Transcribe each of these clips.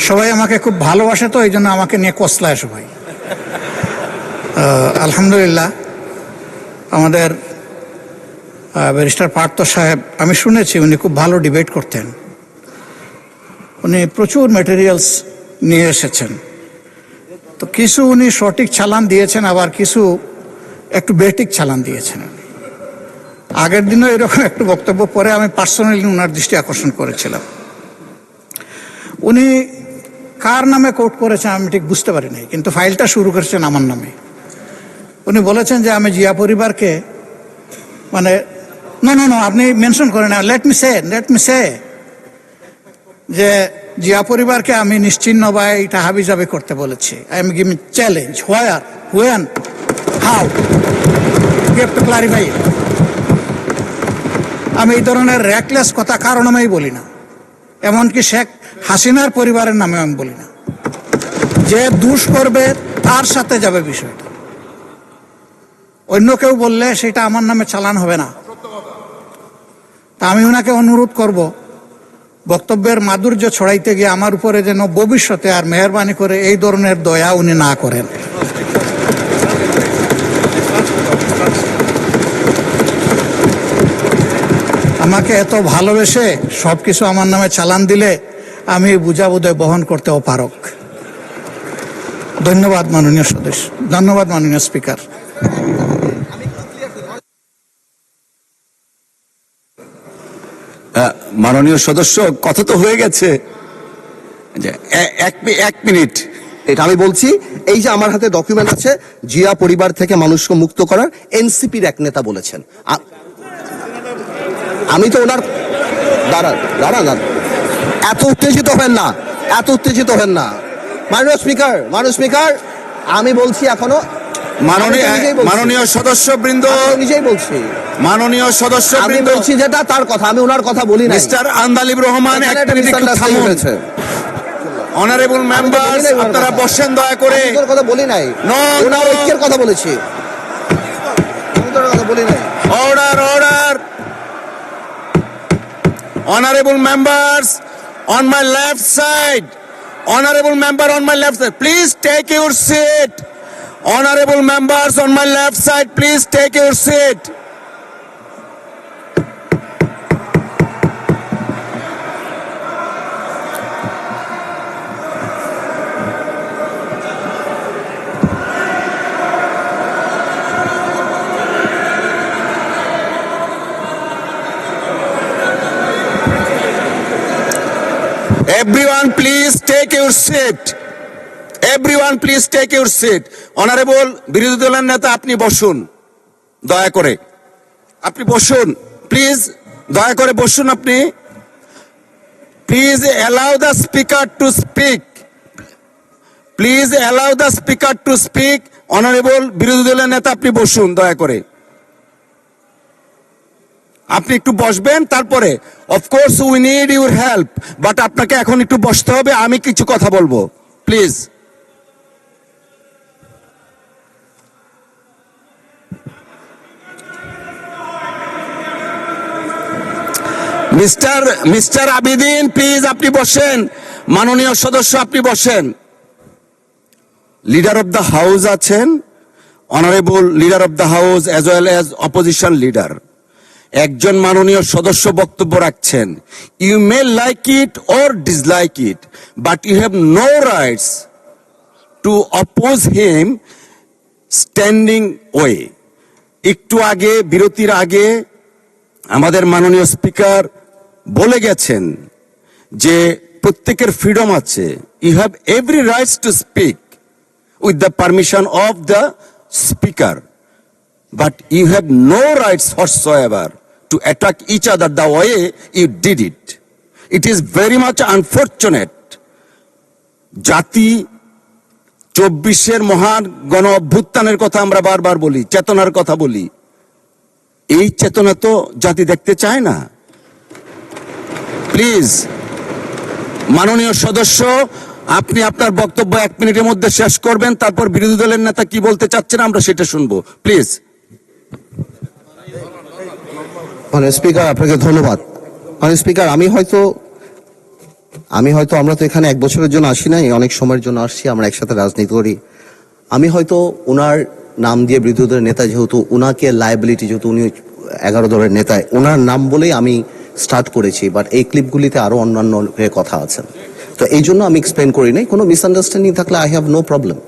সবাই আমাকে খুব ভালোবাসে, তো এই জন্য আমাকে নিয়ে কসলায় সবাই। আলহামদুলিল্লাহ, আমাদের ব্যারিস্টার পার্থ সাহেব, আমি শুনেছি উনি খুব ভালো ডিবেট করতেন। উনি প্রচুর ম্যাটেরিয়ালস নিয়ে এসেছেন, তো কিছু উনি সঠিক চালান দিয়েছেন, আবার কিছু একটু বেঠিক চালান দিয়েছেন। আগের দিনও এরকম একটু বক্তব্য পরে আমি পার্সোনালি ওনার দৃষ্টি আকর্ষণ করেছিলাম। উনি কার নামে কোর্ট করেছেন আমি ঠিক বুঝতে পারি নাই, কিন্তু ফাইলটা শুরু করেছেন আমার নামে। উনি বলেছেন যে আমি জিয়া পরিবারকে, মানে নো আপনি মেনশন করেন না, লেট মি সে যে জিয়া পরিবারকে আমি নিশ্চিহ্ন বা এটা হাবিজাবি করতে বলেছি। I am giving challenge, where, when, how, you have to clarify. আমি এই ধরনের র্যাকলেস কথা কারো নামেই বলি না, এমনকি শেখ হাসিনার পরিবারের নামে আমি বলি না। যে দুষ করবে তার সাথে যাবে বিষয়টা, অন্য কেউ বললে সেটা আমার নামে চালান হবে না। তা আমি ওনাকে অনুরোধ করব, বক্তব্যের মাধুর্য ছড়াইতে গিয়ে আমার উপরে যেন ভবিষ্যতে আর মেহরবানি করে এই ধরনের দয়া উনি না করেন। আমাকে এত ভালোবেসে সবকিছু আমার নামে চালান দিলে আমি বুঝাবুঝে বহন করতে অপারক। ধন্যবাদ মাননীয় সদস্য, ধন্যবাদ মাননীয় স্পিকার। মাননীয় সদস্য, কথা তো হয়ে গেছে, এক মিনিট। এটা আমি বলছি, এই যে আমার হাতে ডকুমেন্ট আছে, জিয়া পরিবার থেকে মানুষকে মুক্ত করার এনসিপির এক নেতা বলেছেন। আমি তো ওনার দাঁড়ান, এত উত্তেজিত হেন না মাননীয় স্পিকার, আমি বলছি এখনো মাননীয় সদস্যবৃন্দ, নিজেই বলছি মাননীয় সদস্যবৃন্দ, আমি বলছি যেটা তার কথা, আমি ওনার কথা বলি না। Mister Andalib Rahman, honourable members, আপনারা বসেন দয়া করে। কথা বলি নাই, ওনার ঐক্যের কথা বলেছি, order. Honorable members on my left side, honorable member on my left side, please take your seat. Honorable members on my left side, please take your seat. Everyone please take your seat. Everyone please take your seat. Honorable বিরোধী দলের নেতা, আপনি বসুন দয়া করে, আপনি বসুন please, দয়া করে বসুন আপনি। Please allow the speaker to speak. Please allow the speaker to speak. Honorable বিরোধী দলের নেতা, আপনি বসুন দয়া করে, আপনি একটু বসবেন। তারপরে of course we need your help, but আপনাকে এখন একটু বসতে হবে, আমি কিছু কথা বলবো প্লিজ। মিস্টার আবিদিন, প্লিজ আপনি বসেন। মাননীয় সদস্য, আপনি বসেন। লিডার অফ দ্য হাউস আছেন, honourable leader of the house as well as opposition leader. একজন মাননীয় সদস্য বক্তব্য রাখছেন, you may like it or dislike it, but you have no rights to oppose him standing way. একটু আগে, বিরতির আগে আমাদের মাননীয় স্পিকার বলে গেছেন যে প্রত্যেকের ফ্রিডম আছে, you have every rights to speak with the permission of the speaker, but you have no rights whatsoever to attack each other the way you did it. It is very much unfortunate. জাতি 24-এর মহান গণ অভ্যুত্থানের কথা আমরা বারবার বলি, চেতনার কথা বলি, এই চেতনা তো জাতি দেখতে চায় না। প্লিজ মাননীয় সদস্য, আপনি আপনার বক্তব্য 1 মিনিটের মধ্যে শেষ করবেন, তারপর বিরোধী দলের নেতা কি বলতে চাচ্ছেন আমরা সেটা শুনবো প্লিজ। মানে স্পিকার, আপনাকে ধন্যবাদ। মানে স্পিকার, আমি হয়তো আমি হয়তো, আমরা তো এখানে 1 বছরের জন্য আসি নাই, অনেক সময়ের জন্য আসছি, আমরা একসাথে রাজনীতি করি। আমি হয়তো ওনার নাম দিয়ে বিরোধী দলের নেতা, যেহেতু ওনাকে লায়াবিলিটি, যেহেতু উনি 11 দলের নেতা, ওনার নাম বলেই আমি স্টার্ট করেছি, বাট এই ক্লিপগুলিতে আরো অন্যান্য কথা আছে, তো এই জন্য আমি এক্সপ্লেন করি নাই। কোনো মিসআন্ডারস্ট্যান্ডিং থাকলে আই হ্যাভ নো প্রবলেম,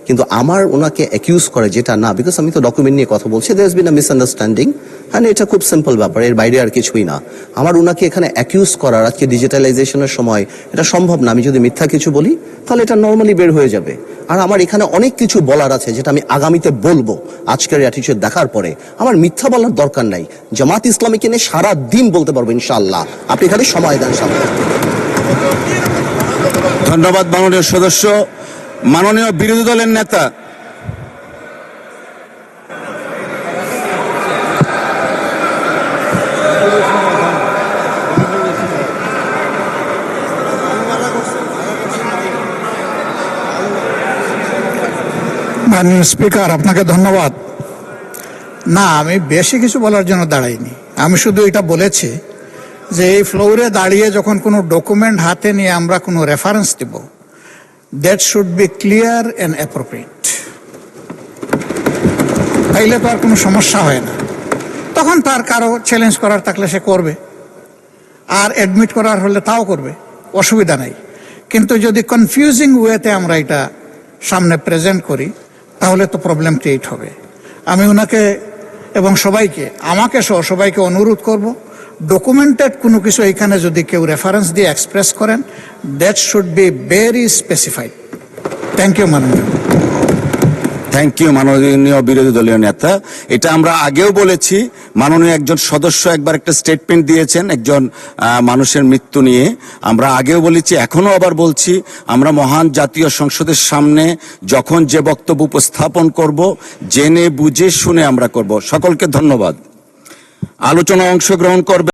কিন্তু আমার ওনাকে অ্যাকিউজ করে যেটা না, বিকজ আমি তো ডকুমেন্ট নিয়ে কথা বলছি, there has been a misunderstanding, হ্যাঁ এটা খুব সিম্পল ব্যাপার, এর বাইরে আর কিছুই না। আমার ওনাকে এখানে অ্যাকিউজ করার, আজকে ডিজিটালাইজেশনের সময় এটা সম্ভব না। আমি যদি মিথ্যা কিছু বলি তাহলে এটা নর্মালি বের হয়ে যাবে, আর আমার এখানে অনেক কিছু বলার আছে যেটা আমি আগামীতে বলবো। আজকের অ্যাটিটিউড দেখার পরে আমার মিথ্যা বলার দরকার নাই, জামাত ইসলামীকে নিয়ে সারা দিন বলতে পারবো ইনশাআল্লাহ, আপনি খালি সময় দেন সামনে। ধন্যবাদ মাননীয় সদস্য। মাননীয় বিরোধী দলের নেতা মাননীয় স্পিকার, আপনাকে ধন্যবাদ। না, আমি বেশি কিছু বলার জন্য দাঁড়াইনি, আমি শুধু এটা বলেছি যে এই ফ্লোরে দাঁড়িয়ে যখন কোনো ডকুমেন্ট হাতে নিয়ে আমরা কোনো রেফারেন্স দেব, that should be clear and appropriate. তাইলে তো আর কোনো সমস্যা হয় না, তখন তার কারো চ্যালেঞ্জ করার থাকলে সে করবে, আর অ্যাডমিট করার হলে তাও করবে, অসুবিধা নাই। কিন্তু যদি কনফিউজিং ওয়েতে আমরা এটা সামনে প্রেজেন্ট করি তাহলে তো প্রবলেম ক্রিয়েট হবে। আমি ওনাকে এবং সবাইকে, আমাকে সহ সবাইকে অনুরোধ করব, ডকুমেন্টেড কোনো কিছু এখানে যদি কেউ রেফারেন্স দিয়ে এক্সপ্রেস করেন, that should be very specified. Thank you মাননীয়। থ্যাংক ইউ মাননীয় বিরোধী দলীয় নেতা। এটা আমরা আগেও বলেছি, মাননীয় একজন সদস্য একবার একটা স্টেটমেন্ট দিয়েছেন একজন মানুষের মৃত্যু নিয়ে, আমরা আগেও বলেছি, এখনো আবার বলছি, আমরা মহান জাতীয় সংসদের সামনে যখন যে বক্তব্য উপস্থাপন করব, জেনে বুঝে শুনে আমরা করব। সকলকে ধন্যবাদ। আলোচনা অংশগ্রহণ করবে